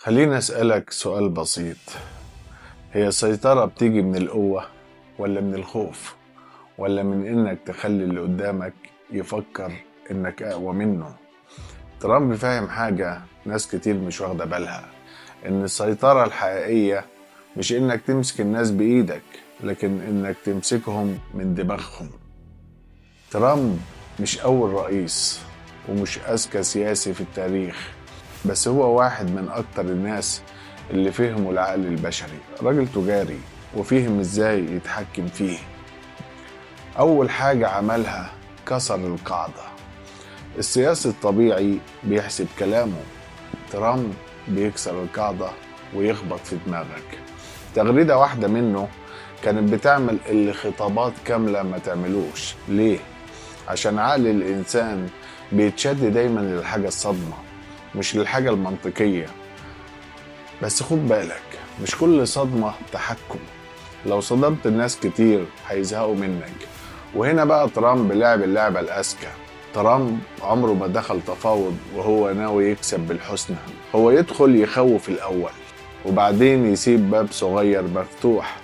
خليني أسألك سؤال بسيط. هي السيطرة بتيجي من القوة ولا من الخوف ولا من إنك تخلي اللي قدامك يفكر إنك أقوى منه؟ ترامب فاهم حاجة ناس كتير مش واخدة بالها، إن السيطرة الحقيقية مش إنك تمسك الناس بإيدك، لكن إنك تمسكهم من دماغهم. ترامب مش أول رئيس ومش أذكى سياسي في التاريخ، بس هو واحد من أكتر الناس اللي فهموا العقل البشري. راجل تجاري وفهم إزاي يتحكم فيه. أول حاجة عملها كسر القاعدة. السياسي الطبيعي بيحسب كلامه، ترامب بيكسر القاعدة ويخبط في دماغك. تغريدة واحدة منه كانت بتعمل اللي خطابات كاملة ما تعملوش. ليه؟ عشان عقل الإنسان بيتشد دايما للحاجة الصدمة مش للحاجة المنطقية. بس خد بالك، مش كل صدمة تحكم. لو صدمت الناس كتير هيزهقوا منك. وهنا بقى ترامب لعب اللعبة الأذكى. ترامب عمره ما دخل تفاوض وهو ناوي يكسب بالحسنى. هو يدخل يخوف الأول وبعدين يسيب باب صغير مفتوح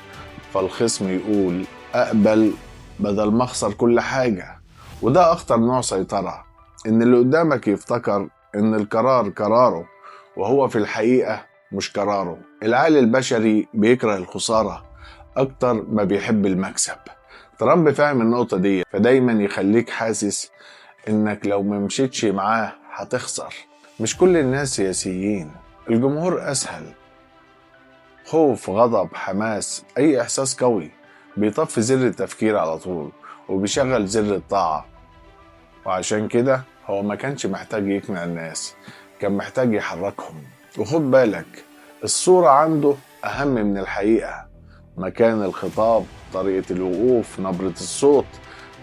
فالخصم يقول أقبل بدل ما أخسر كل حاجة. وده أخطر نوع سيطرة، إن اللي قدامك يفتكر إن القرار قراره وهو في الحقيقة مش قراره. العقل البشري بيكره الخسارة أكتر ما بيحب المكسب. ترامب فاهم النقطة دي، فدايما يخليك حاسس إنك لو ممشيتش معاه هتخسر. مش كل الناس سياسيين. الجمهور أسهل. خوف، غضب، حماس، أي إحساس قوي بيطفي زر التفكير على طول وبيشغل زر الطاعة. وعشان كده هو ما كانش محتاج يقنع الناس، كان محتاج يحركهم. وخد بالك، الصورة عنده أهم من الحقيقة. مكان الخطاب، طريقة الوقوف، نبرة الصوت،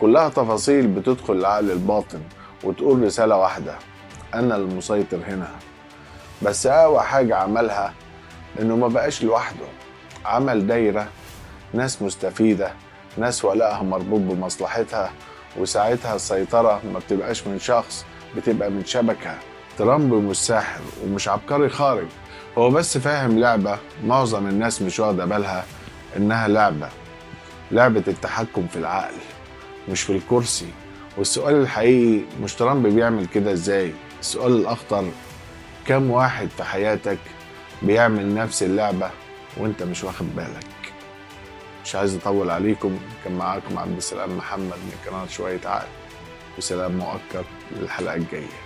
كلها تفاصيل بتدخل العقل الباطن وتقول رسالة واحدة: أنا المسيطر هنا. بس أقوى حاجة عملها إنه ما بقاش لوحده، عمل دايرة، ناس مستفيدة، ناس ولائها مربوط بمصلحتها. وساعتها السيطرة ما بتبقاش من شخص، بتبقى من شبكة. ترامب مش ساحر ومش عبقري خارق، هو بس فاهم لعبة معظم الناس مش واخدة بالها إنها لعبة التحكم في العقل مش في الكرسي. والسؤال الحقيقي مش ترامب بيعمل كده إزاي، السؤال الأخطر: كم واحد في حياتك بيعمل نفس اللعبة وانت مش واخد بالك؟ مش عايز اطول عليكم، كان معاكم عبد السلام محمد من قناة شوية عقل، وسلام مؤقت للحلقة الجاية.